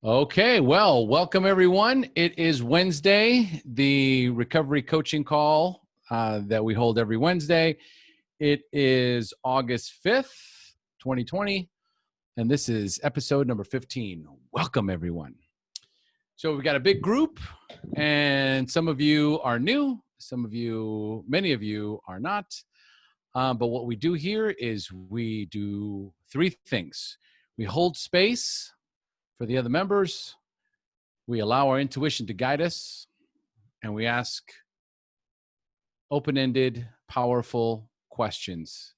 Okay, well, welcome everyone. It is Wednesday, the recovery coaching call that we hold every Wednesday. It is August 5th, 2020, and this is episode number 15. Welcome everyone. So we've got a big group, and some of you are new, many of you are not. But what we do here is we do three things. We hold space for the other members. We allow our intuition to guide us, and we ask open-ended, powerful questions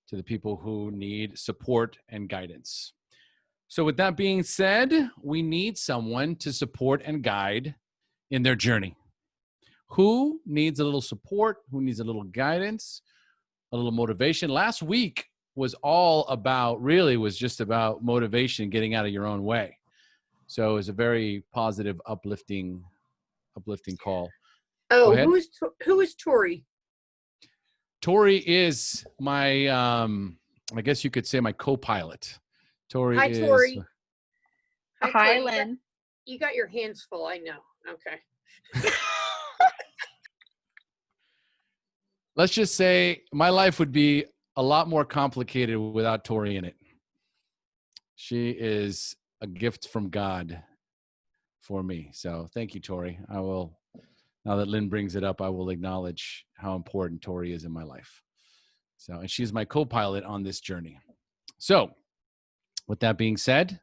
to the people who need support and guidance. So with that being said, we need someone to support and guide in their journey. Who needs a little support? Who needs a little guidance, a little motivation? Last week was just about motivation, getting out of your own way. So it was a very positive, uplifting call. Oh, who is Tori? Tori is my, I guess you could say my co-pilot. Tori. Hi, Lynn. You got your hands full, I know. Okay. Let's just say my life would be a lot more complicated without Tori in it. She is a gift from God for me. So thank you, Tori. Now that Lynn brings it up, I will acknowledge how important Tori is in my life. So, and she's my co-pilot on this journey. So with that being said,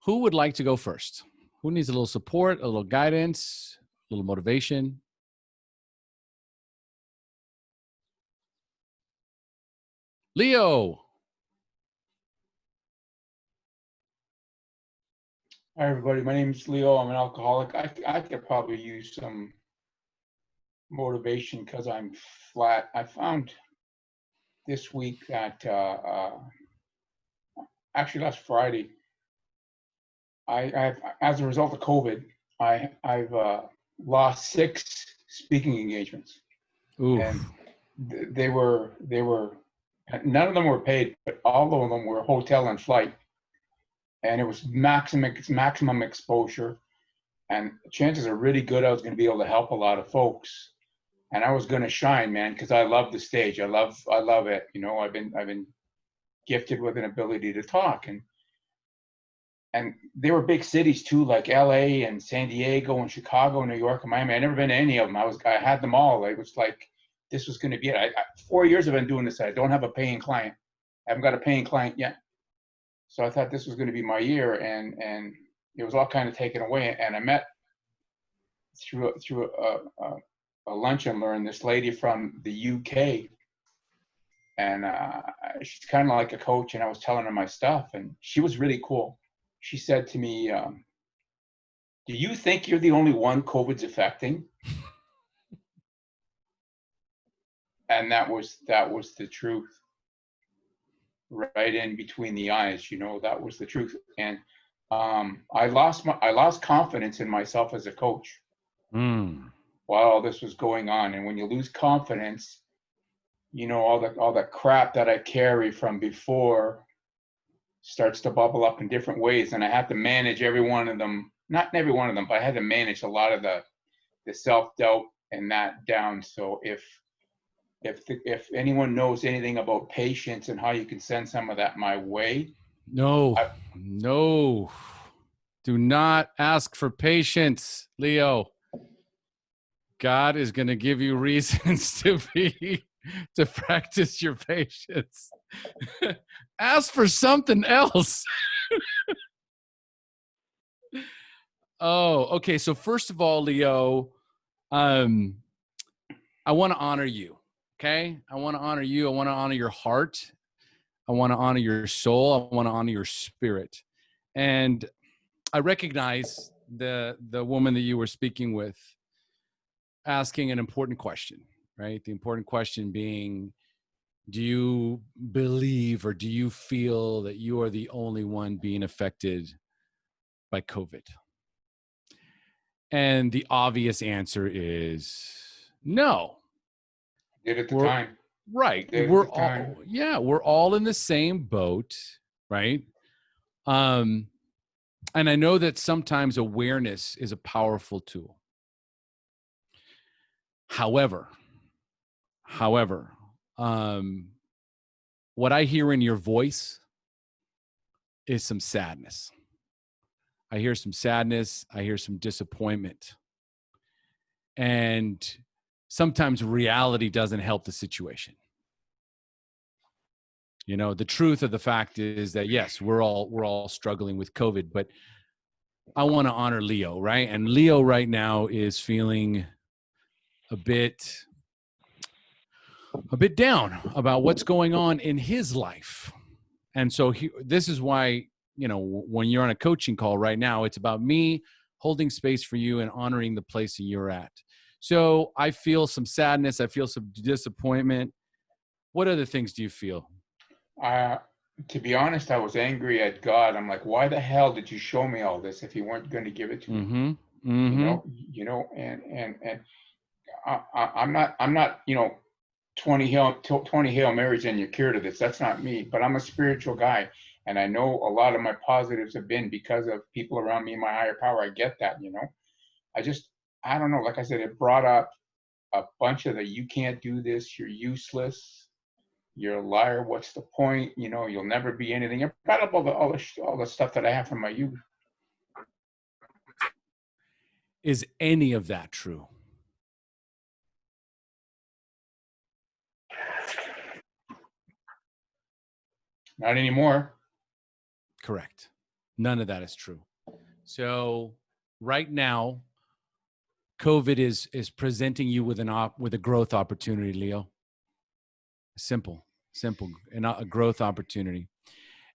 who would like to go first? Who needs a little support, a little guidance, a little motivation? Leo. Hi, everybody. My name is Leo. I'm an alcoholic. I could probably use some motivation because I'm flat. I found this week that, actually last Friday, I've as a result of COVID, I've lost 6 speaking engagements. Ooh. And they were none of them were paid, but all of them were hotel and flight. And it was maximum exposure, and chances are really good I was going to be able to help a lot of folks, and I was going to shine, man, because I love the stage. I love it. You know, I've been gifted with an ability to talk, and they were big cities too, like LA and San Diego and Chicago and New York and Miami. I'd never been to any of them. I had them all. It was like this was going to be it. 4 years I've been doing this. I don't have a paying client. I haven't got a paying client yet. So I thought this was going to be my year, and it was all kind of taken away. And I met through a lunch and learn this lady from the UK, and she's kind of like a coach. And I was telling her my stuff, and she was really cool. She said to me, "Do you think you're the only one COVID's affecting?" And that was the truth. Right in between the eyes, you know, that was the truth. And I lost confidence in myself as a coach while all this was going on. And when you lose confidence, you know, all that crap that I carry from before starts to bubble up in different ways. And I had to manage every one of them, not every one of them, but I had to manage a lot of the self-doubt and that down. So if anyone knows anything about patience and how you can send some of that my way. No, do not ask for patience, Leo. God is going to give you reasons to practice your patience. Ask for something else. Oh, okay. So first of all, Leo, I want to honor you. Okay. I want to honor you. I want to honor your heart. I want to honor your soul. I want to honor your spirit. And I recognize the woman that you were speaking with asking an important question, right? The important question being, do you believe or do you feel that you are the only one being affected by COVID? And the obvious answer is no. Did at the time. Right. We're all in the same boat, right? And And I know that sometimes awareness is a powerful tool. However, what I hear in your voice is some sadness. I hear some sadness. I hear some disappointment. And sometimes reality doesn't help the situation. You know, the truth of the fact is that, yes, we're all struggling with COVID, but I want to honor Leo, right? And Leo right now is feeling a bit down about what's going on in his life. And so this is why, you know, when you're on a coaching call right now, it's about me holding space for you and honoring the place that you're at. So I feel some sadness. I feel some disappointment. What other things do you feel? To be honest, I was angry at God. I'm like, why the hell did you show me all this if you weren't going to give it to me? Mm-hmm. Mm-hmm. And I'm not, 20 Hail Marys and you're cured of this. That's not me, but I'm a spiritual guy. And I know a lot of my positives have been because of people around me, my higher power. I get that, I don't know. Like I said, it brought up a bunch of you can't do this. You're useless. You're a liar. What's the point? You'll never be anything. It brought up all the stuff that I have from my youth. Is any of that true? Not anymore. Correct. None of that is true. So right now, COVID is presenting you with a growth opportunity, Leo. Simple, and a growth opportunity.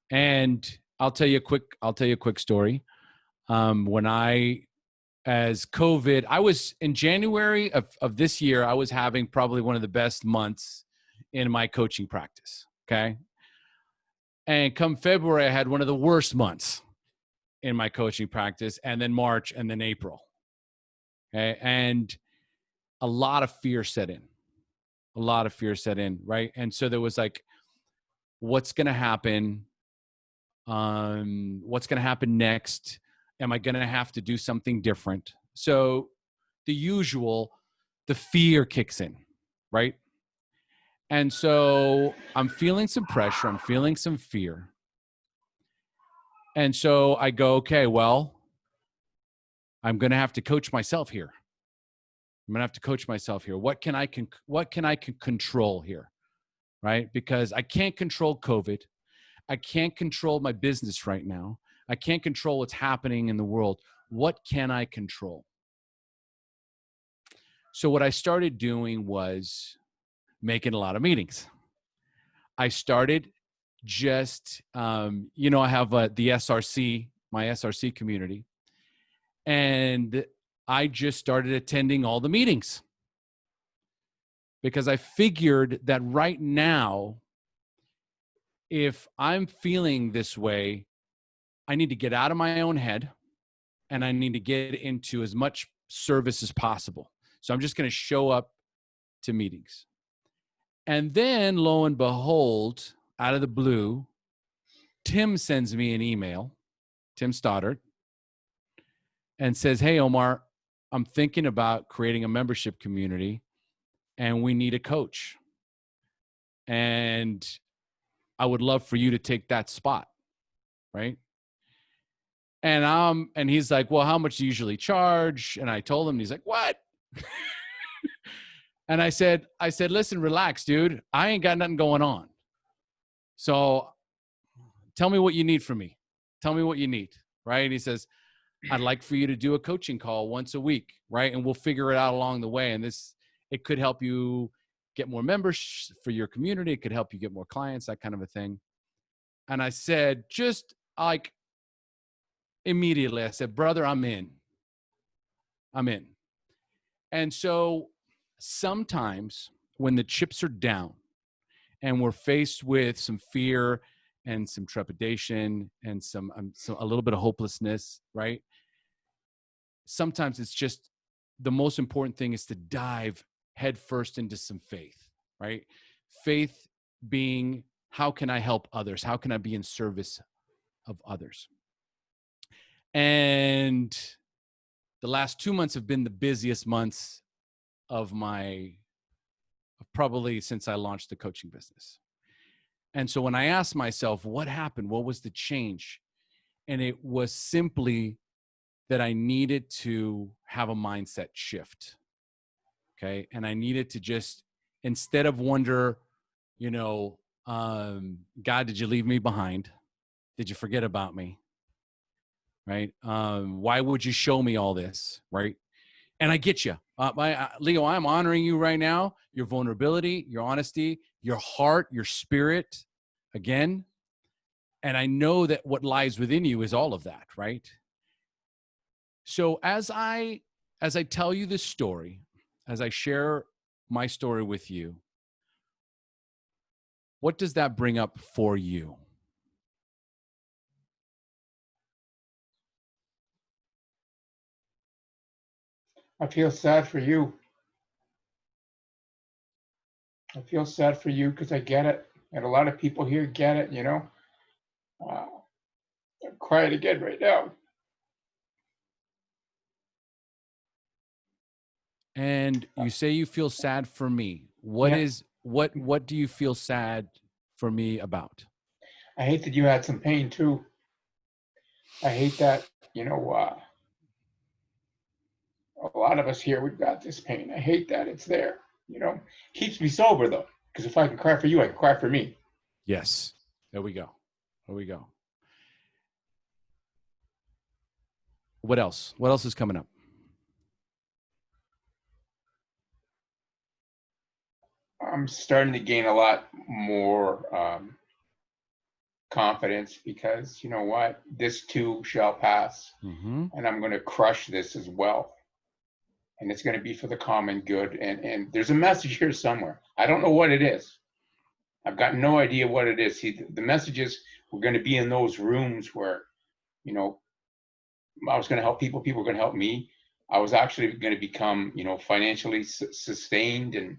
And I'll tell you a quick story. As COVID, I was in January of this year, I was having probably one of the best months in my coaching practice. Okay. And come February, I had one of the worst months in my coaching practice, and then March, and then April. Okay. And a lot of fear set in. Right. And so there was like, what's going to happen? What's going to happen next? Am I going to have to do something different? So the fear kicks in, right? And so I'm feeling some pressure. I'm feeling some fear. And so I go, okay, well, I'm going to have to coach myself here. What can I control here? Right? Because I can't control COVID. I can't control my business right now. I can't control what's happening in the world. What can I control? So what I started doing was making a lot of meetings. I started just, I have the SRC, my SRC community, and I just started attending all the meetings because I figured that right now, if I'm feeling this way, I need to get out of my own head and I need to get into as much service as possible. So I'm just going to show up to meetings. And then lo and behold, out of the blue, Tim sends me an email, Tim Stoddard, and says, hey, Omar, I'm thinking about creating a membership community and we need a coach. And I would love for you to take that spot, right? And he's like, well, how much do you usually charge? And I told him, and he's like, what? And I said, listen, relax, dude. I ain't got nothing going on. So tell me what you need from me. Tell me what you need, right? And he says, I'd like for you to do a coaching call once a week, right? And we'll figure it out along the way. And it could help you get more members for your community. It could help you get more clients, that kind of a thing. And I said, just like immediately, I said, brother, I'm in. And so sometimes when the chips are down and we're faced with some fear and some trepidation and a little bit of hopelessness, right? Sometimes it's just the most important thing is to dive headfirst into some faith, right? Faith being, how can I help others? How can I be in service of others? And the last 2 months have been the busiest months of probably since I launched the coaching business. And so when I asked myself, what happened? What was the change? And it was simply that I needed to have a mindset shift. Okay. And I needed to just, instead of wonder, God, did you leave me behind? Did you forget about me? Right. Why would you show me all this? Right. And I get you. Leo, I'm honoring you right now. Your vulnerability, your honesty, your heart, your spirit, again. And I know that what lies within you is all of that, right? So as I tell you this story, as I share my story with you, what does that bring up for you? I feel sad for you. I feel sad for you because I get it. And a lot of people here get it, I'm crying again right now. And you say you feel sad for me. What Yeah. what do you feel sad for me about? I hate that you had some pain too. I hate that, a lot of us here, we've got this pain. I hate that it's there, Keeps me sober though, because if I can cry for you, I can cry for me. Yes. There we go. There we go. What else? What else is coming up? I'm starting to gain a lot more confidence because you know what? This too shall pass. Mm-hmm. And I'm going to crush this as well. And it's going to be for the common good. And there's a message here somewhere. I don't know what it is. I've got no idea what it is. See, the message is we're going to be in those rooms where, I was going to help people. People were going to help me. I was actually going to become, financially sustained. And,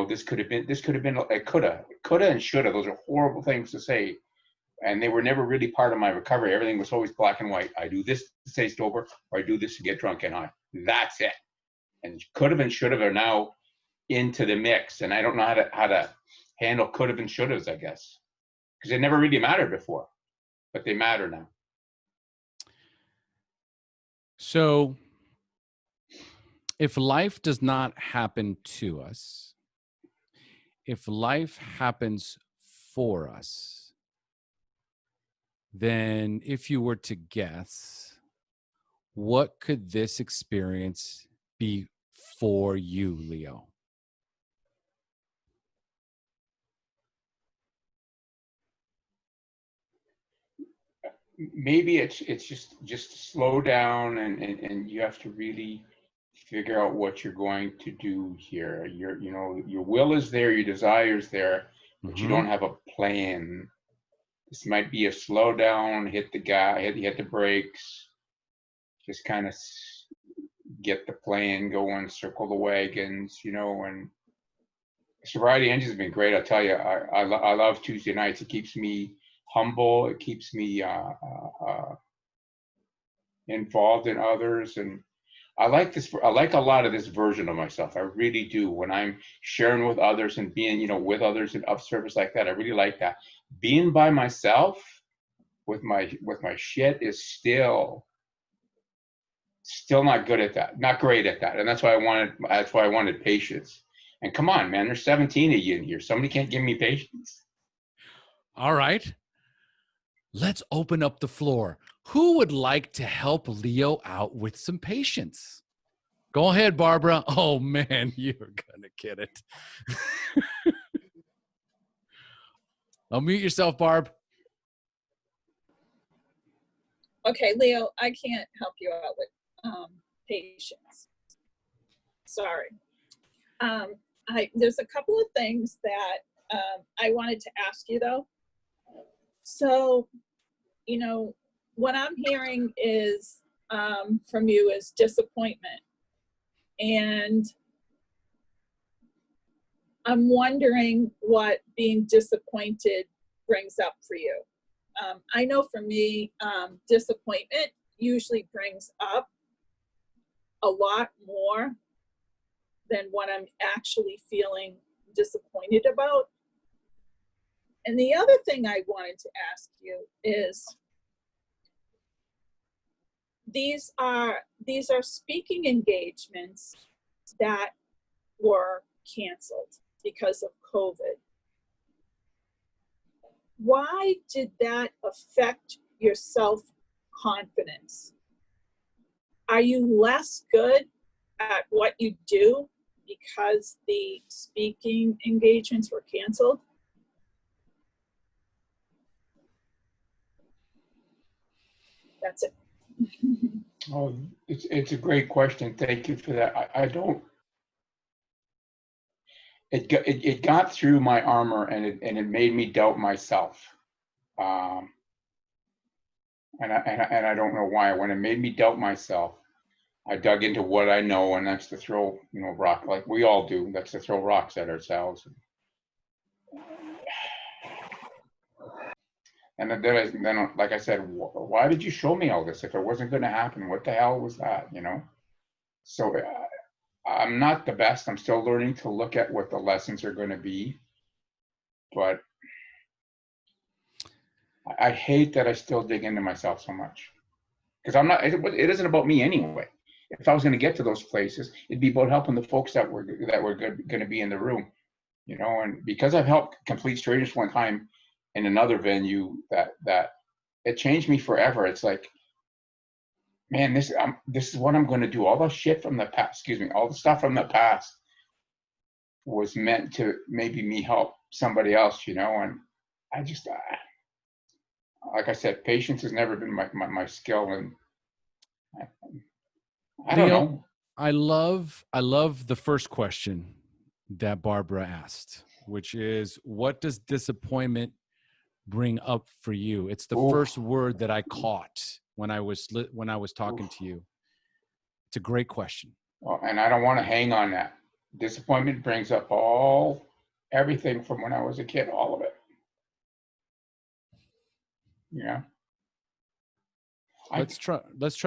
this could have been, it coulda and shoulda. Those are horrible things to say. And they were never really part of my recovery. Everything was always black and white. I do this to stay sober, or I do this to get drunk and high. That's it. And could have and should have are now into the mix. And I don't know how to handle could have and should have, I guess, because it never really mattered before, but they matter now. So if life does not happen to us, if life happens for us, then if you were to guess, what could this experience be for you, Leo? Maybe it's just slow down and you have to really figure out what you're going to do here. Your will is there, your desire is there, but you don't have a plan. This might be a slow down, hit the brakes, just kind of get the plan going, circle the wagons, and Sobriety Engine has been great. I'll tell you, I love Tuesday nights. It keeps me humble. It keeps me involved in others, and I like this. I like a lot of this version of myself. I really do. When I'm sharing with others and being, with others and of service like that, I really like that. Being by myself with my shit is still not good at that. Not great at that, and that's why I wanted patience. And come on, man, there's 17 of you in here. Somebody can't give me patience. All right. Let's open up the floor. Who would like to help Leo out with some patience? Go ahead, Barbara. Oh, man, you're going to get it. Unmute yourself, Barb. Okay, Leo, I can't help you out with patience. Sorry. There's a couple of things that I wanted to ask you, though. So, what I'm hearing is from you is disappointment. And I'm wondering what being disappointed brings up for you. I know for me, disappointment usually brings up a lot more than what I'm actually feeling disappointed about. And the other thing I wanted to ask you is, these are speaking engagements that were canceled because of COVID. Why did that affect your self-confidence? Are you less good at what you do because the speaking engagements were canceled? That's it. Oh, it's a great question. Thank you for that. I don't. It got through my armor, and it made me doubt myself. And I don't know why. When it made me doubt myself, I dug into what I know, and that's to throw, rock, like we all do. That's to throw rocks at ourselves. And then, like I said, why did you show me all this if it wasn't going to happen? What the hell was that? So I'm not the best. I'm still learning to look at what the lessons are going to be, but I hate that I still dig into myself so much, because I'm not. It isn't about me anyway. If I was going to get to those places, it'd be about helping the folks that were going to be in the room, And because I've helped complete strangers one time in another venue, that it changed me forever. It's like, man, this is what I'm going to do. All the shit from the past, all the stuff from the past was meant to maybe me help somebody else, And I just, like I said, patience has never been my skill, and I don't know. I love the first question that Barbara asked, which is, what does disappointment bring up for you? It's the first word that I caught when I was talking to you. It's a great question. Well, and I don't want to hang on that. Disappointment brings up everything from when I was a kid, all of it. Yeah. Let's try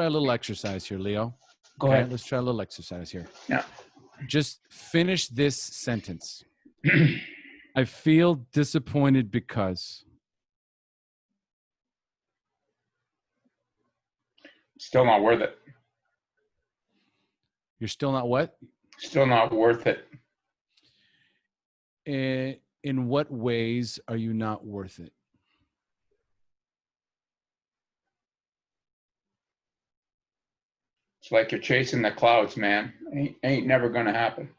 a little exercise here, Leo. Go ahead. Let's try a little exercise here. Yeah. Just finish this sentence. I feel disappointed because. Still not worth it. You're still not what? Still not worth it. In what ways are you not worth it? It's like you're chasing the clouds, man. Ain't never gonna happen.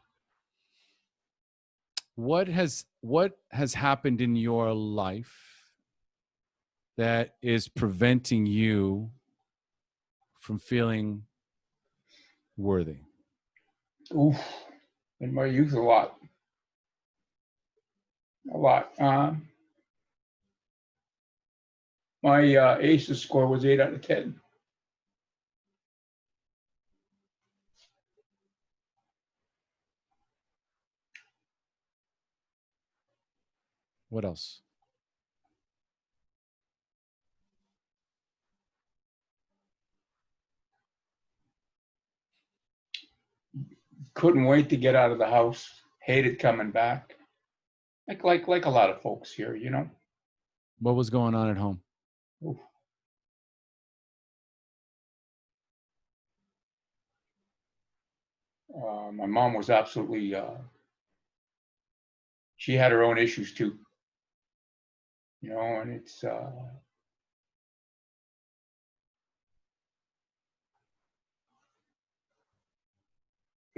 What has happened in your life that is preventing you from feeling worthy? Oof. In my youth, a lot. My ACEs score was 8 out of 10. What else? Couldn't wait to get out of the house. Hated coming back. Like a lot of folks here, What was going on at home? Oof. My mom was absolutely, she had her own issues too, and it's, it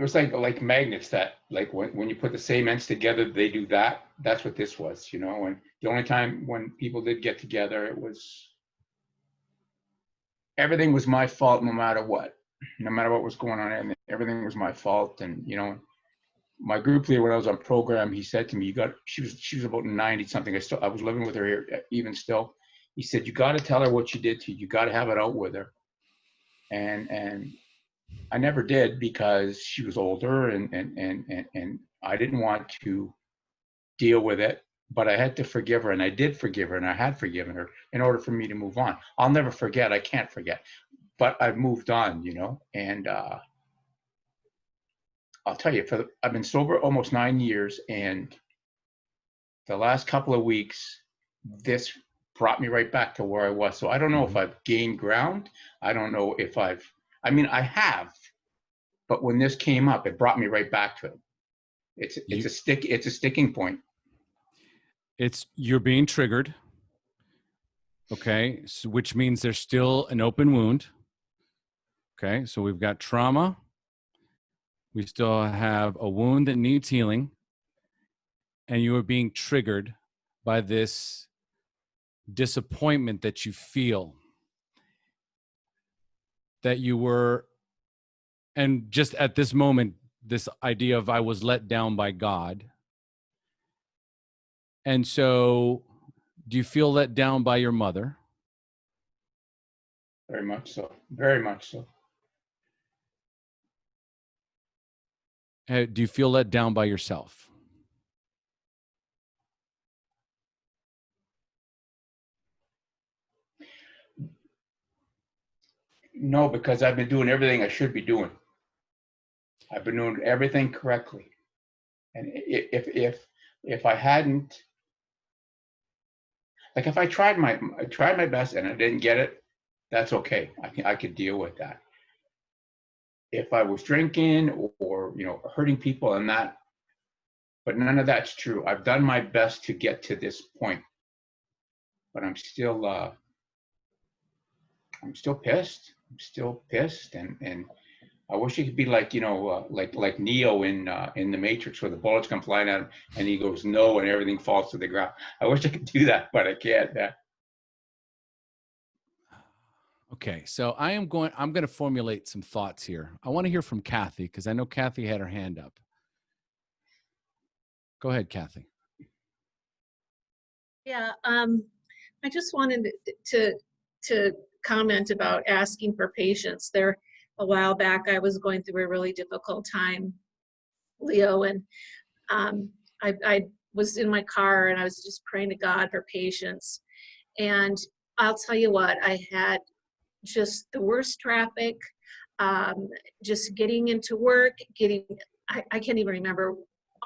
was like magnets that, like when you put the same ends together, they do that. That's what this was, and the only time when people did get together, everything was my fault no matter what was going on, everything was my fault. And, my group leader, when I was on program, he said to me, she was about 90 something. I was living with her here, even still. He said, you got to tell her what she did to you. You got to have it out with her. And I never did, because she was older, and I didn't want to deal with it, but I had to forgive her, and I did forgive her, and I had forgiven her in order for me to move on. I'll never forget. I can't forget. but I've moved on, you know, and I'll tell you, I've been sober almost 9 years, and the last couple of weeks, this brought me right back to where I was. So I don't know if I've gained ground. I don't know if I mean, I have, but when this came up, it brought me right back to it. It's a sticking point. You're being triggered. Okay. So, which means there's still an open wound. Okay. So we've got trauma. We still have a wound that needs healing. And you are being triggered by this disappointment that you feel that you were, and just at this moment, this idea of I was let down by God. And so do you feel let down by your mother? Very much so. Very much so. Do you feel let down by yourself? No, because I've been doing everything I should be doing. I've been doing everything correctly. And if I hadn't, like if I tried my best and I didn't get it, that's okay. I could deal with that. If I was drinking or you know hurting people and that, but none of that's true. I've done my best to get to this point, but I'm still pissed. I'm still pissed, and I wish it could be like, you know, like Neo in the Matrix, where the bullets come flying at him and he goes no and everything falls to the ground. I wish I could do that, but I can't. Okay, so I'm going to formulate some thoughts here. I want to hear from Kathy because I know Kathy had her hand up. Go ahead, Kathy. Yeah, I just wanted to comment about asking for patience. There, a while back, I was going through a really difficult time, Leo, and I was in my car and I was just praying to God for patience. And I'll tell you what, I had just the worst traffic, just getting into work, I can't even remember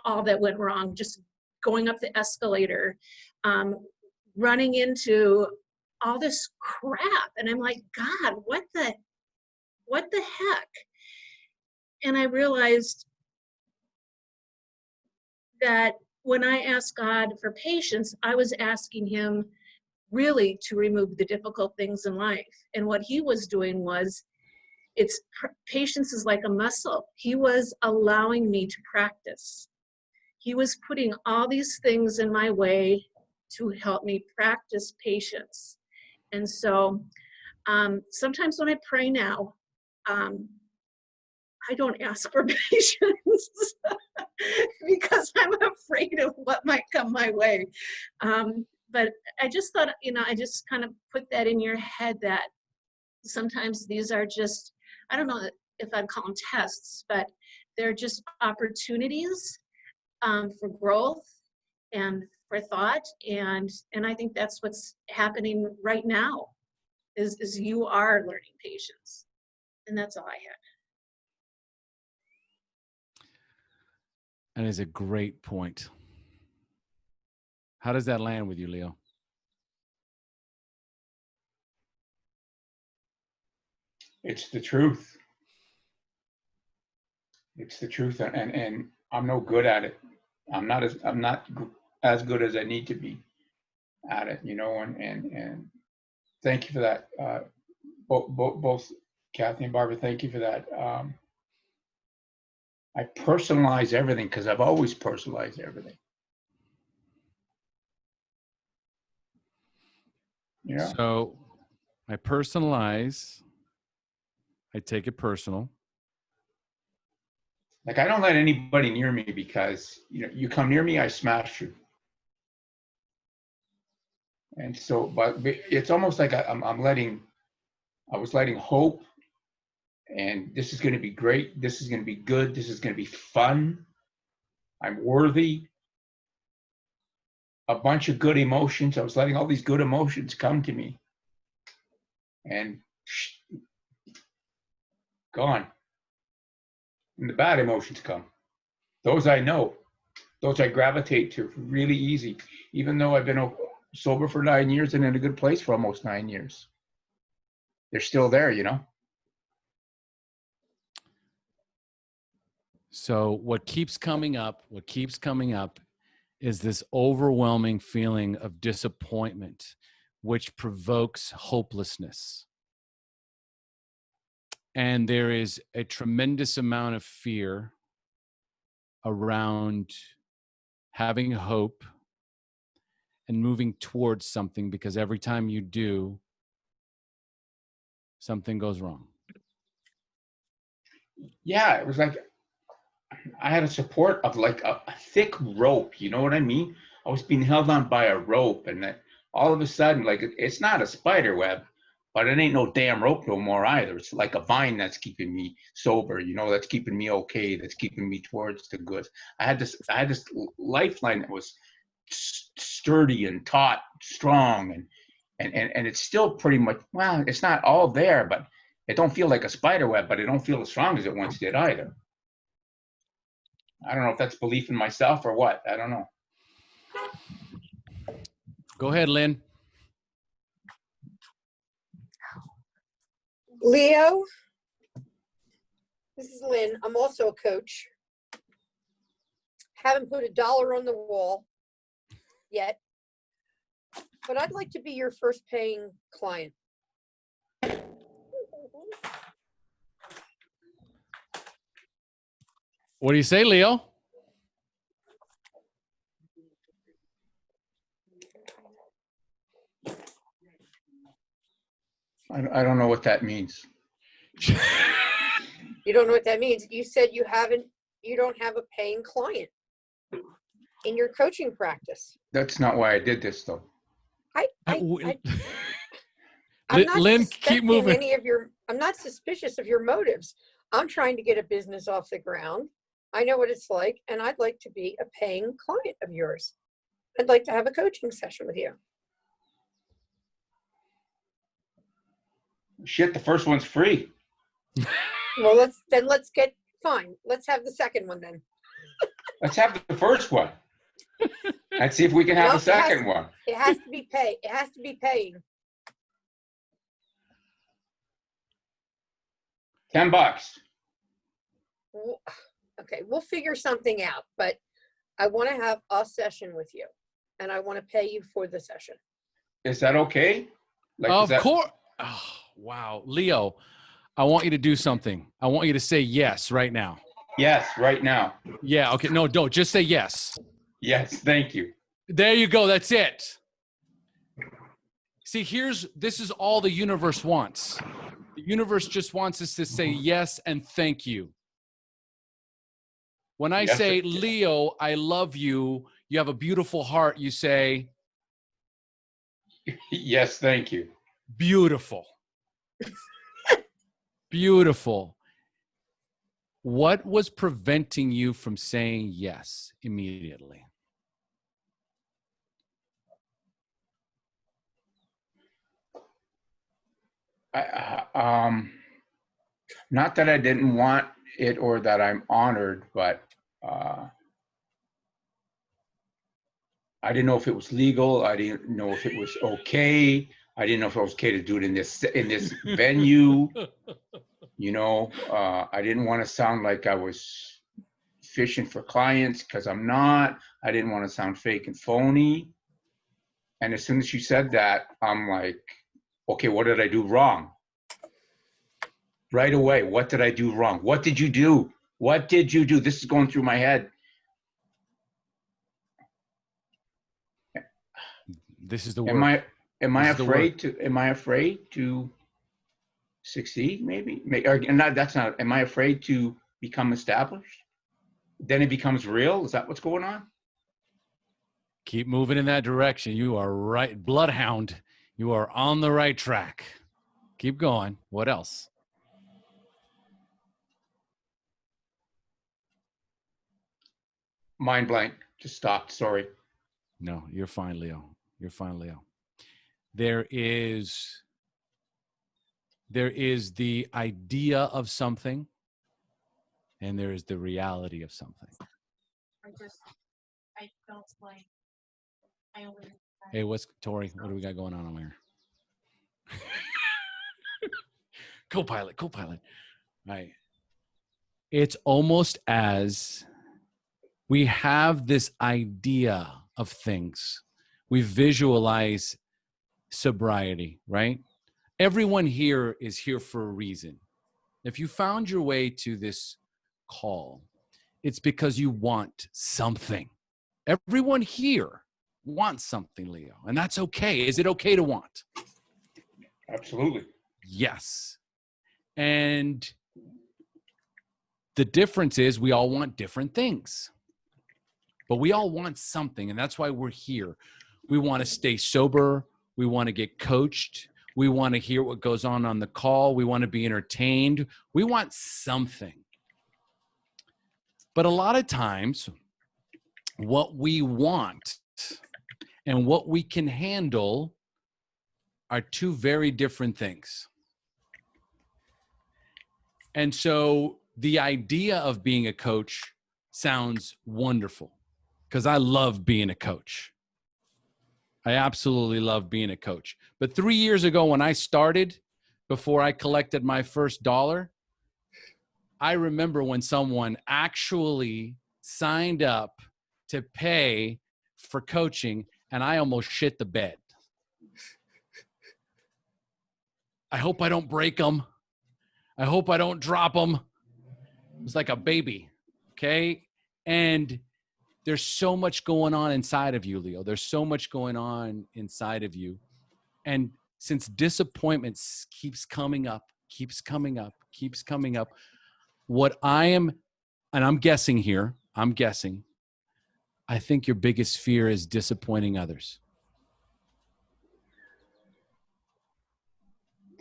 all that went wrong, just going up the escalator, running into all this crap. And I'm like, God, what the heck? And I realized that when I asked God for patience, I was asking him really to remove the difficult things in life. And what he was doing was, patience is like a muscle. He was allowing me to practice. He was putting all these things in my way to help me practice patience. And so sometimes when I pray now, I don't ask for patience because I'm afraid of what might come my way. But I just thought, you know, I just kind of put that in your head that sometimes these are just, I don't know if I'd call them tests, but they're just opportunities for growth and for thought. And I think that's what's happening right now is you are learning patience. And that's all I had. That is a great point. How does that land with you, Leo? It's the truth. It's the truth, and I'm no good at it. I'm not as good as I need to be at it, you know. And thank you for that. Both Kathy and Barbara, thank you for that. I personalize everything because I've always personalized everything. Yeah. So I personalize, I take it personal. Like I don't let anybody near me because, you know, you come near me, I smash you. And so, but it's almost like I was letting hope, and this is going to be great. This is going to be good. This is going to be fun. I'm worthy. A bunch of good emotions. I was letting all these good emotions come to me. And gone. And the bad emotions come. Those I know. Those I gravitate to really easy, even though I've been sober for 9 years and in a good place for almost 9 years. They're still there, you know? So what keeps coming up is this overwhelming feeling of disappointment, which provokes hopelessness. And there is a tremendous amount of fear around having hope and moving towards something, because every time you do, something goes wrong. Yeah, it was like I had a support of like a thick rope, you know what I mean? I was being held on by a rope, and then all of a sudden, like it's not a spider web, but it ain't no damn rope no more either. It's like a vine that's keeping me sober, you know, that's keeping me okay, that's keeping me towards the good. I had this lifeline that was sturdy and taut, strong, and it's still pretty much, well, it's not all there, but it don't feel like a spider web, but it don't feel as strong as it once did either. I don't know if that's belief in myself or what. I don't know. Go ahead, Lynn. Leo, this is Lynn. I'm also a coach. Haven't put $1 on the wall yet, but I'd like to be your first paying client. What do you say, Leo? I don't know what that means. You don't know what that means. You said you don't have a paying client in your coaching practice. That's not why I did this, though. I'm not Lynn, keep moving. I'm not suspicious of your motives. I'm trying to get a business off the ground. I know what it's like, and I'd like to be a paying client of yours. I'd like to have a coaching session with you. Shit, the first one's free. Well, let's have the second one then. Let's have the first one. Let's see if we can have a second one. It has to be pay. It has to be paying. $10. Okay, we'll figure something out, but I want to have a session with you, and I want to pay you for the session. Is that okay? Of course. Oh, wow. Leo, I want you to do something. I want you to say yes right now. Yes, right now. Yeah, okay. No, don't. Just say yes. Yes, thank you. There you go. That's it. See, this is all the universe wants. The universe just wants us to say yes and thank you. When I say, Leo, I love you, you have a beautiful heart, you say, yes, thank you. Beautiful. Beautiful. What was preventing you from saying yes immediately? Not that I didn't want it or that I'm honored, but I didn't know if it was legal. I didn't know if it was okay. I didn't know if it was okay to do it in this venue. You know, I didn't want to sound like I was fishing for clients, because I'm not. I didn't want to sound fake and phony. And as soon as she said that, I'm like, okay, what did I do wrong? Right away, what did I do wrong? What did you do? What did you do? This is going through my head. This is the work. Am I afraid to succeed? Maybe. Am I afraid to become established? Then it becomes real? Is that what's going on? Keep moving in that direction. You are right. Bloodhound. You are on the right track. Keep going. What else? Mind blank. Just stopped. Sorry. No, you're fine, Leo. You're fine, Leo. There is There is the idea of something, and there is the reality of something. I don't like, I only. Hey, what's Tori? What do we got going on over here? Co-pilot. Right. It's almost as we have this idea of things. We visualize sobriety, right? Everyone here is here for a reason. If you found your way to this call, it's because you want something. Everyone here wants something, Leo, and that's okay. Is it okay to want? Absolutely. Yes. And the difference is we all want different things, but we all want something, and that's why we're here. We want to stay sober. We want to get coached. We want to hear what goes on the call. We want to be entertained. We want something. But a lot of times, what we want and what we can handle are two very different things. And so the idea of being a coach sounds wonderful because I love being a coach. I absolutely love being a coach. But 3 years ago when I started, before I collected my first dollar, I remember when someone actually signed up to pay for coaching and I almost shit the bed. I hope I don't break them. I hope I don't drop them. It's like a baby, okay? And there's so much going on inside of you, Leo. There's so much going on inside of you. And since disappointment keeps coming up, what I am, and I'm guessing here, I think your biggest fear is disappointing others.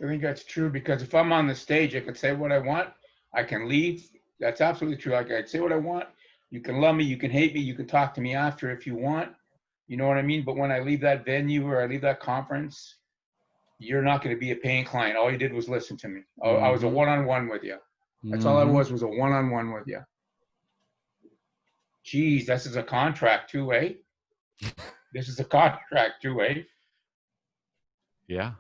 I think that's true because if I'm on the stage, I can say what I want. I can leave. That's absolutely true. I can say what I want. You can love me. You can hate me. You can talk to me after if you want. You know what I mean? But when I leave that venue or I leave that conference, you're not going to be a paying client. All you did was listen to me. I was a one-on-one with you. That's all I was a one-on-one with you. Geez, this is a contract too, eh? This is a contract too, eh? Yeah.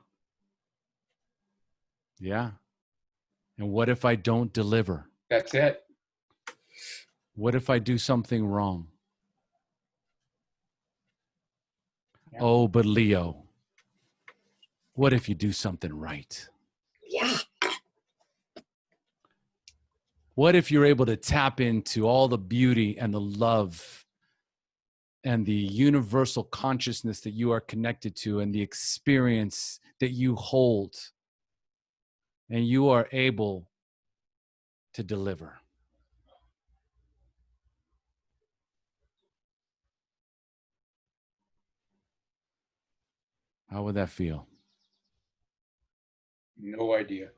Yeah. And what if I don't deliver? That's it. What if I do something wrong? Yeah. Oh, but Leo, what if you do something right? Yeah. What if you're able to tap into all the beauty and the love and the universal consciousness that you are connected to and the experience that you hold, and you are able to deliver? How would that feel? No idea.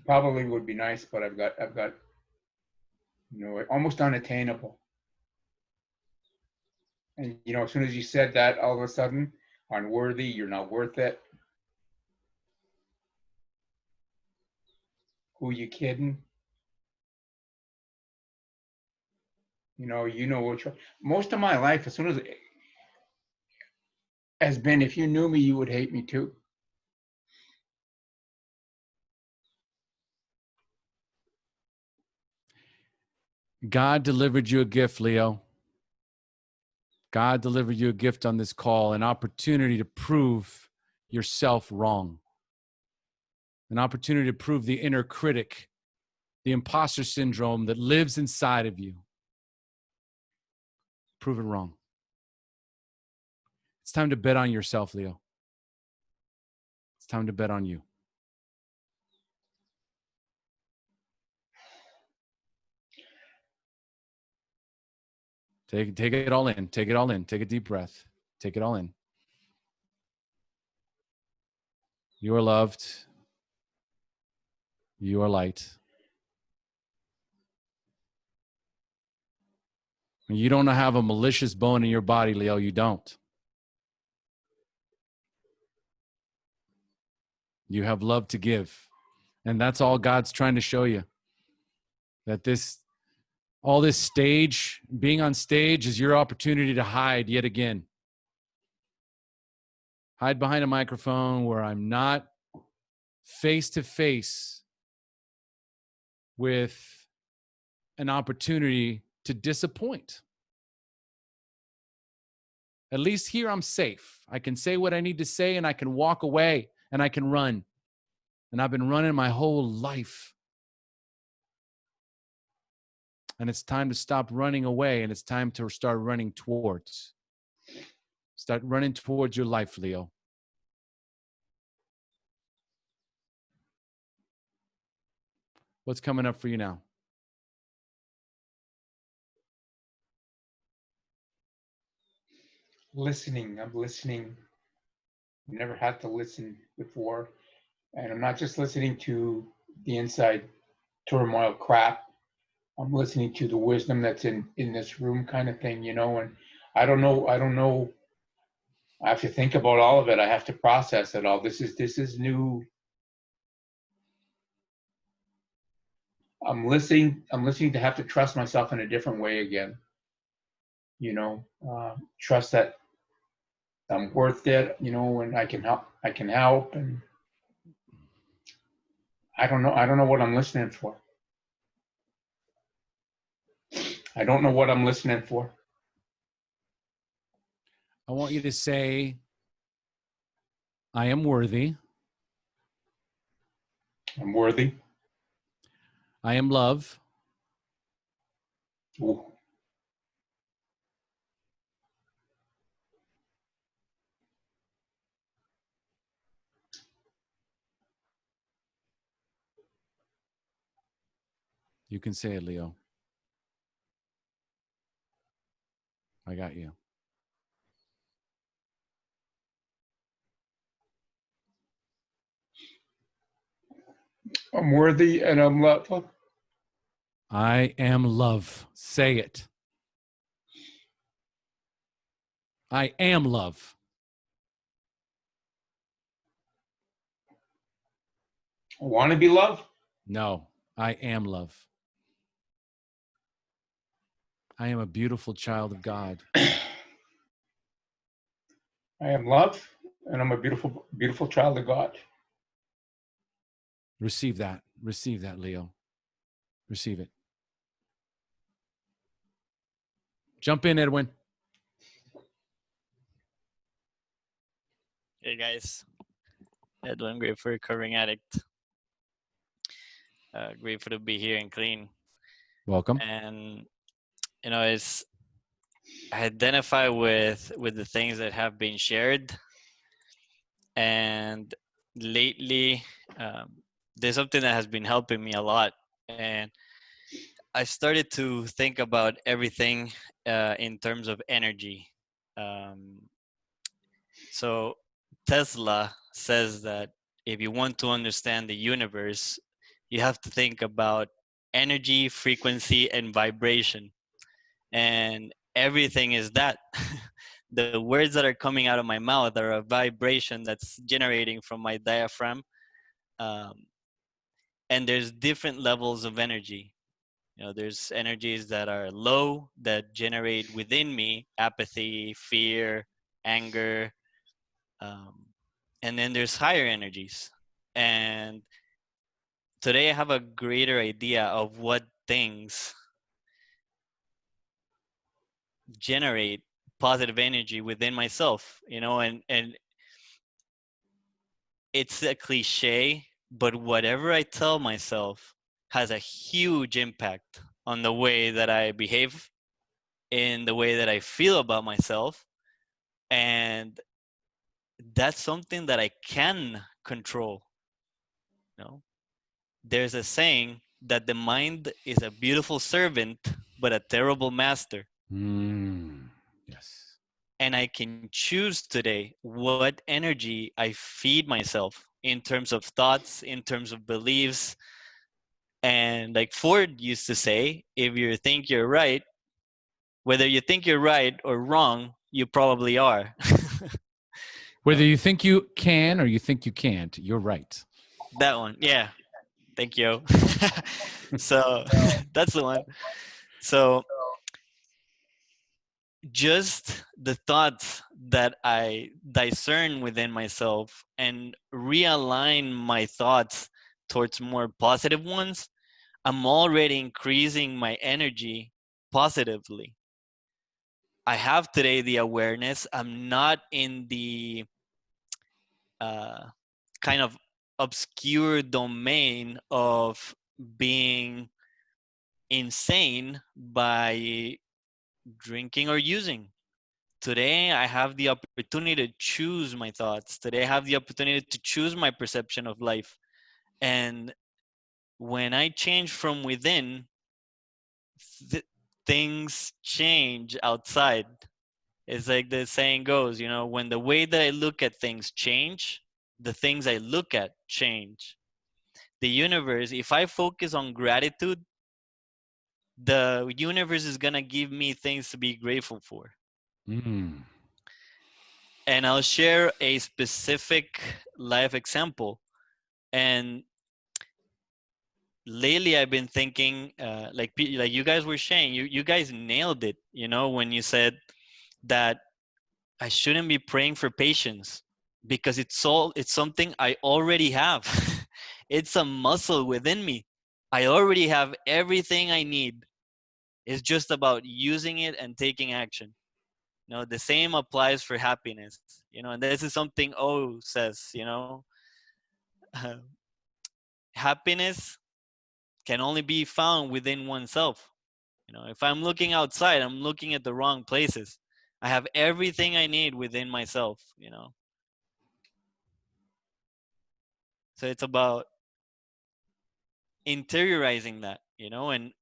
Probably would be nice, but I've got, almost unattainable. And, as soon as you said that, all of a sudden, unworthy, you're not worth it. Who you kidding? Which most of my life, as soon as it has been, if you knew me, you would hate me too. God delivered you a gift, Leo. God delivered you a gift on this call, an opportunity to prove yourself wrong, an opportunity to prove the inner critic, the imposter syndrome that lives inside of you. Prove it wrong. It's time to bet on yourself, Leo. It's time to bet on you. Take it all in. Take it all in. Take a deep breath. Take it all in. You are loved. You are light. You don't have a malicious bone in your body, Leo. You don't. You have love to give. And that's all God's trying to show you. That all this stage, being on stage is your opportunity to hide yet again. Hide behind a microphone where I'm not face to face with an opportunity to disappoint. At least here I'm safe. I can say what I need to say and I can walk away and I can run. And I've been running my whole life. And it's time to stop running away and it's time to start running towards. Start running towards your life, Leo. What's coming up for you now? Listening. I'm listening. Never had to listen before. And I'm not just listening to the inside turmoil crap. I'm listening to the wisdom that's in this room kind of thing, and I don't know. I have to think about all of it. I have to process it all. This is new. I'm listening to have to trust myself in a different way again. Trust that I'm worth it, and I can help. And I don't know what I'm listening for. I don't know what I'm listening for. I want you to say, I am worthy. I'm worthy. I am love. Ooh. You can say it, Leo. I got you. I'm worthy and I'm loved. I am love. Say it. I am love. I want to be loved. No, I am love. I am a beautiful child of God. I am loved and I'm a beautiful, beautiful child of God. Receive that. Receive that, Leo. Receive it. Jump in, Edwin. Hey guys, Edwin, grateful recovering addict. Grateful to be here and clean. Welcome. And it's I identify with the things that have been shared. And lately, there's something that has been helping me a lot. And I started to think about everything in terms of energy. So Tesla says that if you want to understand the universe, you have to think about energy, frequency, and vibration. And everything is that. The words that are coming out of my mouth are a vibration that's generating from my diaphragm. And there's different levels of energy. There's energies that are low that generate within me apathy, fear, anger. And then there's higher energies. And today I have a greater idea of what things generate positive energy within myself, and it's a cliche, but whatever I tell myself has a huge impact on the way that I behave, in the way that I feel about myself. And that's something that I can control. There's a saying that the mind is a beautiful servant, but a terrible master. Yes. And I can choose today what energy I feed myself in terms of thoughts, in terms of beliefs. And like Ford used to say, if you think you're right, whether you think you're right or wrong, you probably are. Whether you think you can or you think you can't, you're right. That one. Yeah. Thank you. So that's the one. So just the thoughts that I discern within myself and realign my thoughts towards more positive ones, I'm already increasing my energy positively. I have today the awareness. I'm not in the uh, kind of obscure domain of being insane by drinking or using. Today, I have the opportunity to choose my thoughts. Today, I have the opportunity to choose my perception of life. And when I change from within, th- things change outside. It's like the saying goes, you know, when the way that I look at things change, the things I look at change. The universe, if I focus on gratitude, the universe is going to give me things to be grateful for. Mm. And I'll share a specific life example. And lately I've been thinking, like you guys were saying, you guys nailed it, you know, when you said that I shouldn't be praying for patience because it's something I already have. It's a muscle within me. I already have everything I need. It's just about using it and taking action. You know, the same applies for happiness. You know, and this is something O says, you know, happiness can only be found within oneself. You know, if I'm looking outside, I'm looking at the wrong places. I have everything I need within myself, you know. So it's about interiorizing that, you know, and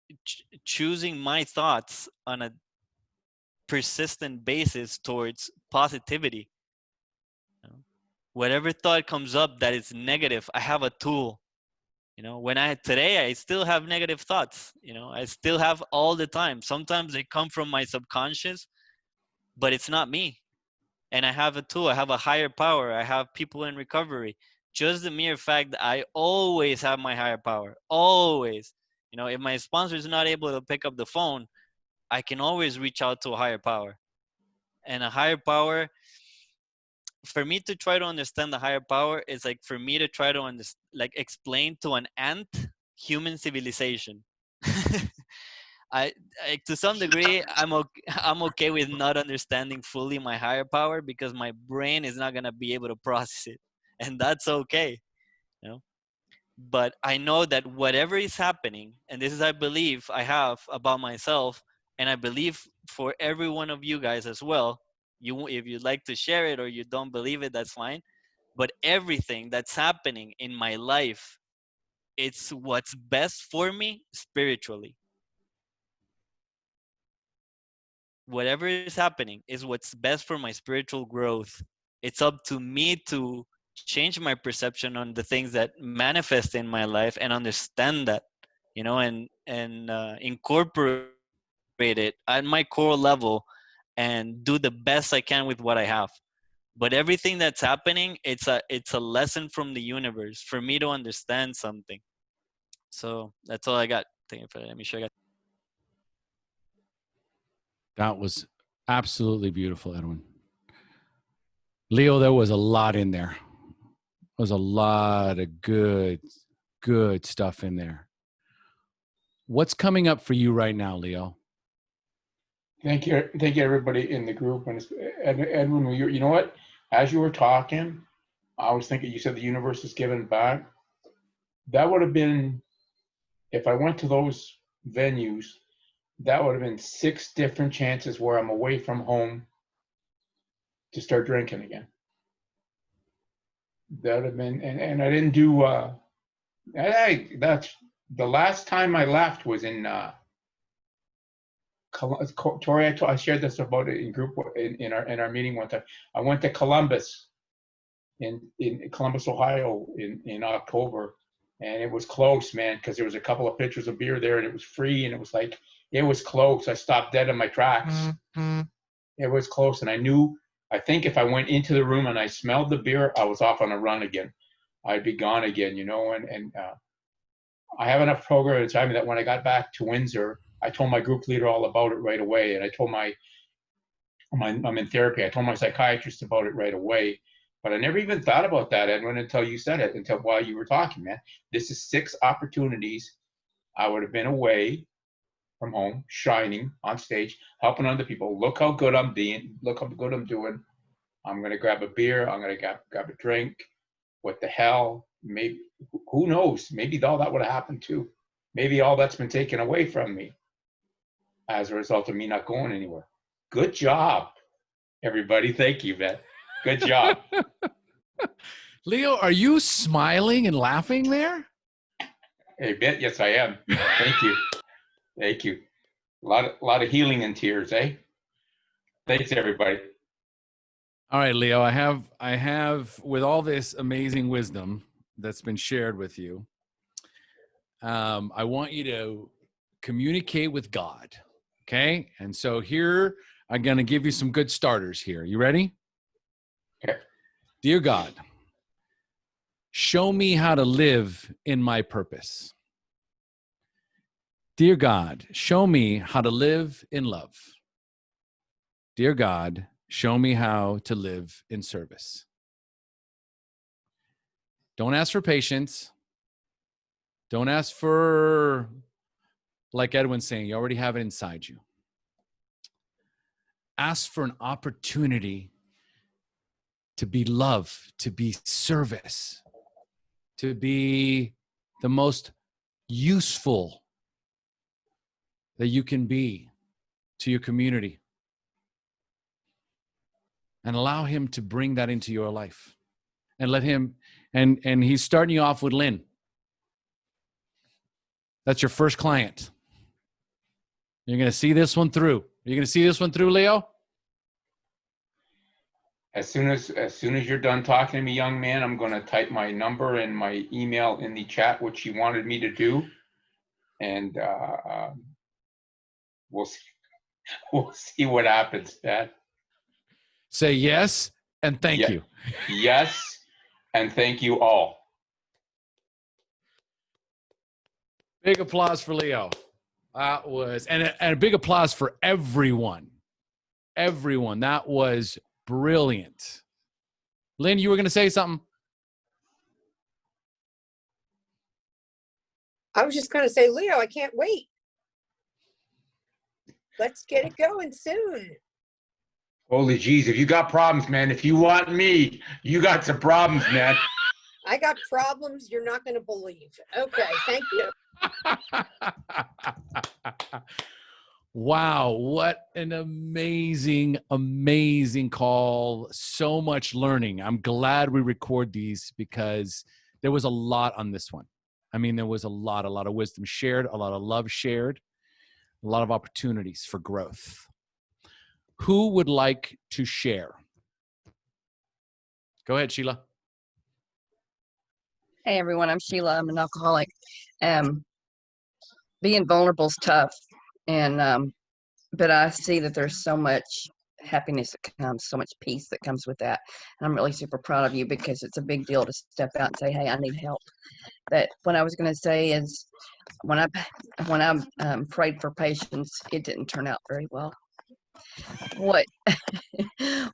choosing my thoughts on a persistent basis towards positivity. You know? Whatever thought comes up that is negative, I have a tool. You know, when I still have negative thoughts, you know, I still have all the time. Sometimes they come from my subconscious, but it's not me. And I have a tool, I have a higher power, I have people in recovery. Just the mere fact that I always have my higher power, always. You know, if my sponsor is not able to pick up the phone, I can always reach out to a higher power. And a higher power, for me to try to understand the higher power is like for me to try to like explain to an ant human civilization. I, to some degree I'm okay with not understanding fully my higher power because my brain is not gonna be able to process it, and that's okay, you know. But I know that whatever is happening, and this is I believe I have about myself, and I believe for every one of you guys as well. You, if you'd like to share it or you don't believe it, that's fine. But everything that's happening in my life, it's what's best for me spiritually. Whatever is happening is what's best for my spiritual growth. It's up to me to change my perception on the things that manifest in my life and understand that, you know, and incorporate it at my core level and do the best I can with what I have. But everything that's happening, it's a lesson from the universe for me to understand something. So that's all I got. Thank you for letting me share. That was absolutely beautiful, Edwin. Leo, there was a lot in there. There was a lot of good stuff in there. What's coming up for you right now, Leo? Thank you, everybody in the group. And Edwin, you know what? As you were talking, I was thinking. You said the universe is giving back. That would have been, if I went to those venues, that would have been 6 different chances where I'm away from home to start drinking again. That would have been, and I didn't do. That's the last time I left was in. Tori, I shared this about it in group in our meeting one time. I went to Columbus, in Columbus, Ohio, in October, and it was close, man, because there was a couple of pitchers of beer there, and it was free, and it was like it was close. I stopped dead in my tracks. It was close, and I knew I think if I went into the room and I smelled the beer, I was off on a run again. I'd be gone again, you know, and I have enough program to tell me that when I got back to Windsor, I told my group leader all about it right away. And I told I'm in therapy. I told my psychiatrist about it right away. But I never even thought about that, Edwin, until you said it, until while you were talking, man. This is 6 opportunities. I would have been away from home, shining on stage, helping other people. Look how good I'm being. Look how good I'm doing. I'm going to grab a beer. I'm going to grab a drink. What the hell? Maybe, who knows? Maybe all that would have happened too. Maybe all that's been taken away from me as a result of me not going anywhere. Good job, everybody. Thank you, man. Good job. Leo, are you smiling and laughing there? A bit, yes, I am. Thank you. Thank you. A lot of healing and tears, eh? Thanks, everybody. All right, Leo, I have with all this amazing wisdom that's been shared with you, I want you to communicate with God. Okay. And so here, I'm going to give you some good starters here. You ready? Okay. Dear God, show me how to live in my purpose. Dear God, show me how to live in love. Dear God, show me how to live in service. Don't ask for patience. Don't ask for, like Edwin's saying, you already have it inside you. Ask for an opportunity to be love, to be service, to be the most useful that you can be to your community. And allow him to bring that into your life. And let him, and he's starting you off with Lynn. That's your first client. You're going to see this one through. You're going to see this one through, Leo? As soon as you're done talking to me, young man, I'm going to type my number and my email in the chat, which you wanted me to do. And we'll see what happens, Dad. Say yes and thank you. Yes, and thank you all. Big applause for Leo. That was, and a big applause for everyone. Everyone. That was brilliant. Lynn, you were going to say something? I was just going to say, Leo, I can't wait. Let's get it going soon. Holy jeez, if you got problems, man, if you want me, you got some problems, man. I got problems you're not going to believe. Okay, thank you. Wow, what an amazing, amazing call. So much learning. I'm glad we record these because there was a lot on this one. I mean, there was a lot of wisdom shared, a lot of love shared, a lot of opportunities for growth. Who would like to share? Go ahead, Sheila. Hey everyone, I'm Sheila. I'm an alcoholic. Being vulnerable is tough, and but I see that there's so much happiness that comes, so much peace that comes with that. And I'm really super proud of you because it's a big deal to step out and say, "Hey, I need help." That what I was going to say is, when I prayed for patience, it didn't turn out very well. What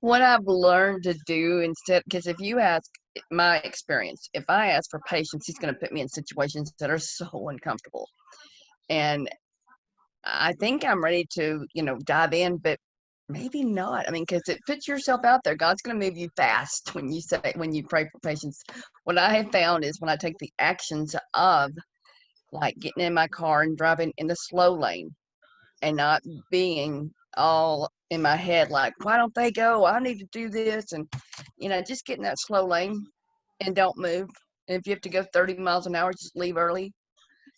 what I've learned to do instead, because if you ask, my experience, if I ask for patience, he's going to put me in situations that are so uncomfortable. And I think I'm ready to, dive in, but maybe not. I mean, because it puts yourself out there. God's going to move you fast when you pray for patience. What I have found is when I take the actions of like getting in my car and driving in the slow lane and not being all in my head, like, why don't they go? I need to do this. And, just get in that slow lane and don't move. And if you have to go 30 miles an hour, just leave early.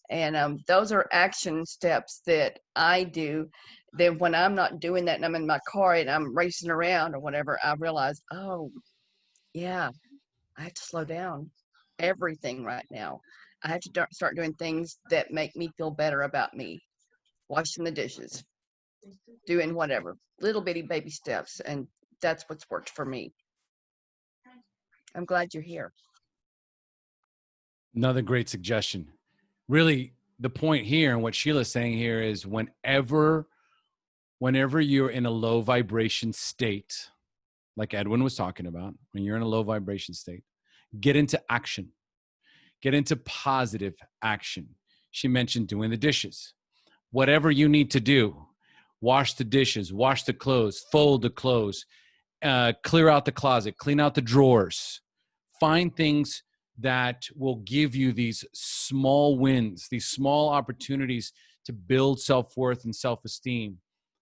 And those are action steps that I do. Then when I'm not doing that and I'm in my car and I'm racing around or whatever, I realize, oh, yeah, I have to slow down everything right now. I have to start doing things that make me feel better about me. Washing the dishes, doing whatever, little bitty baby steps. And that's what's worked for me. I'm glad you're here. Another great suggestion. Really, the point here and what Sheila's saying here is whenever you're in a low vibration state, like Edwin was talking about, when you're in a low vibration state, get into action. Get into positive action. She mentioned doing the dishes. Whatever you need to do, wash the dishes, wash the clothes, fold the clothes, clear out the closet, clean out the drawers. Find things that will give you these small wins, these small opportunities to build self-worth and self-esteem.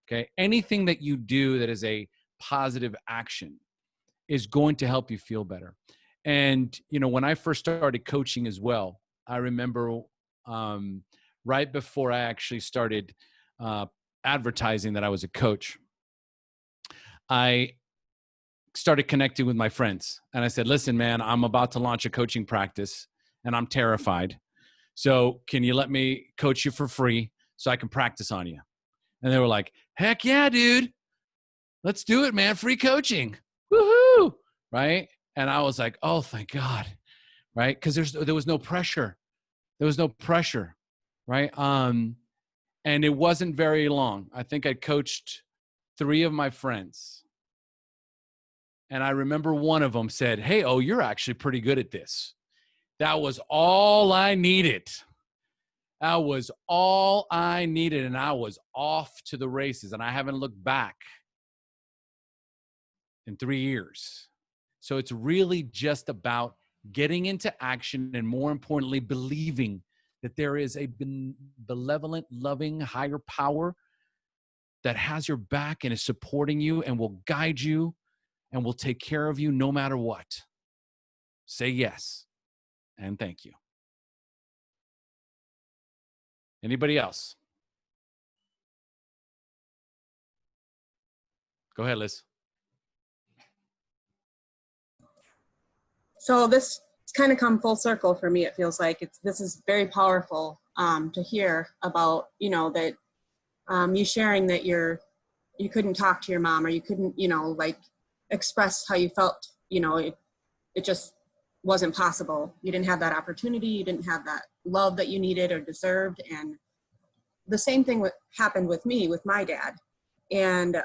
Okay. Anything that you do that is a positive action is going to help you feel better. And, you know, when I first started coaching as well, I remember right before I actually started advertising that I was a coach, I started connecting with my friends. And I said, listen, man, I'm about to launch a coaching practice and I'm terrified. So can you let me coach you for free so I can practice on you? And they were like, heck yeah, dude. Let's do it, man. Free coaching. Woohoo. Right. And I was like, oh, thank God. Right. Because there was no pressure. There was no pressure. Right. And it wasn't very long. I think I coached 3 of my friends. And I remember one of them said, hey, oh, you're actually pretty good at this. That was all I needed. That was all I needed. And I was off to the races. And I haven't looked back in 3 years. So it's really just about getting into action and, more importantly, believing that there is a benevolent, loving, higher power that has your back and is supporting you and will guide you and will take care of you no matter what. Say yes and thank you. Anybody else? Go ahead, Liz. So this kind of come full circle for me. It feels like this is very powerful to hear about, you know, that you sharing that you couldn't talk to your mom, or you couldn't, you know, like express how you felt, you know, it just wasn't possible. You didn't have that opportunity. You didn't have that love that you needed or deserved. And the same thing happened with me, with my dad. And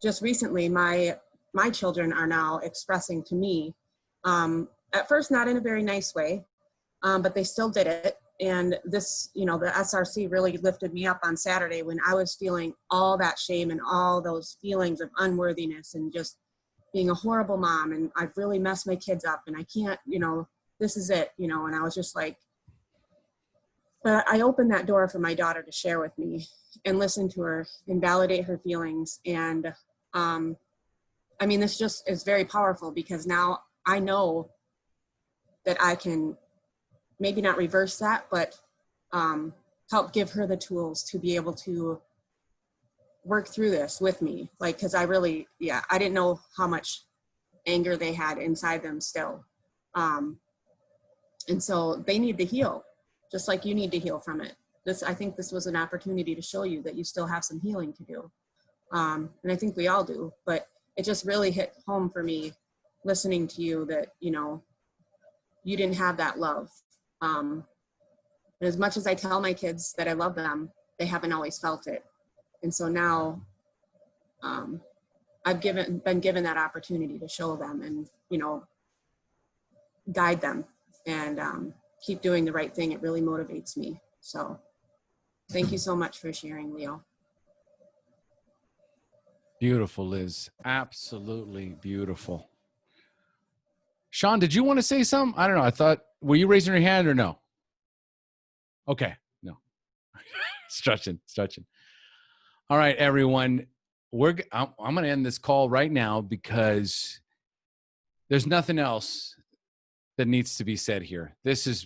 just recently, my children are now expressing to me, at first not in a very nice way, but they still did it. And this, you know, the SRC really lifted me up on Saturday when I was feeling all that shame and all those feelings of unworthiness and just being a horrible mom. And I've really messed my kids up and I can't, you know, this is it, you know. And I was just like, but I opened that door for my daughter to share with me and listen to her and validate her feelings. And I mean, this just is very powerful because now I know that I can maybe not reverse that, but help give her the tools to be able to work through this with me. Like, because I really, I didn't know how much anger they had inside them still. And so they need to heal, just like you need to heal from it. I think this was an opportunity to show you that you still have some healing to do. And I think we all do, but it just really hit home for me listening to you that, you know, you didn't have that love. And as much as I tell my kids that I love them, they haven't always felt it. And so now I've been given that opportunity to show them and, you know, guide them and keep doing the right thing. It really motivates me. So thank you so much for sharing, Leo. Beautiful, Liz. Absolutely beautiful. Sean, did you want to say something? I don't know. I thought, were you raising your hand or no? Okay. No. Stretching. All right, everyone. I'm going to end this call right now because there's nothing else that needs to be said here. This has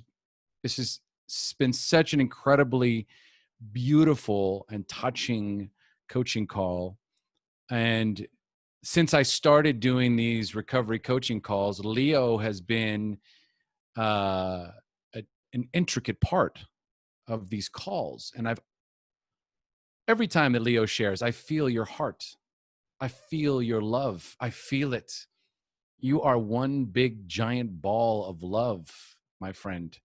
been such an incredibly beautiful and touching coaching call. And since I started doing these recovery coaching calls, Leo has been an intricate part of these calls. And every time that Leo shares, I feel your heart. I feel your love. I feel it. You are one big giant ball of love, my friend.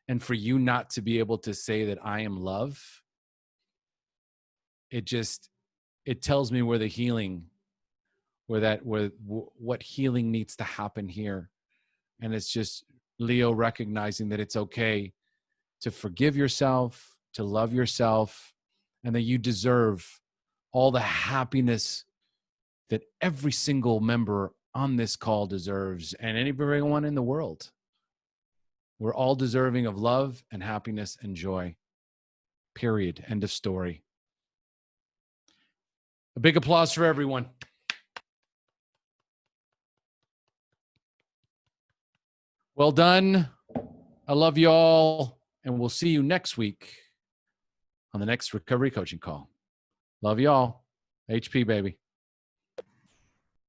And for you not to be able to say that I am love, it tells me where the healing, what healing needs to happen here. And it's just Leo recognizing that it's okay to forgive yourself, to love yourself, and that you deserve all the happiness that every single member on this call deserves, and everyone in the world. We're all deserving of love and happiness and joy. Period. End of story. A big applause for everyone. Well done. I love you all, and we'll see you next week on the next recovery coaching call. Love you all. HP, baby.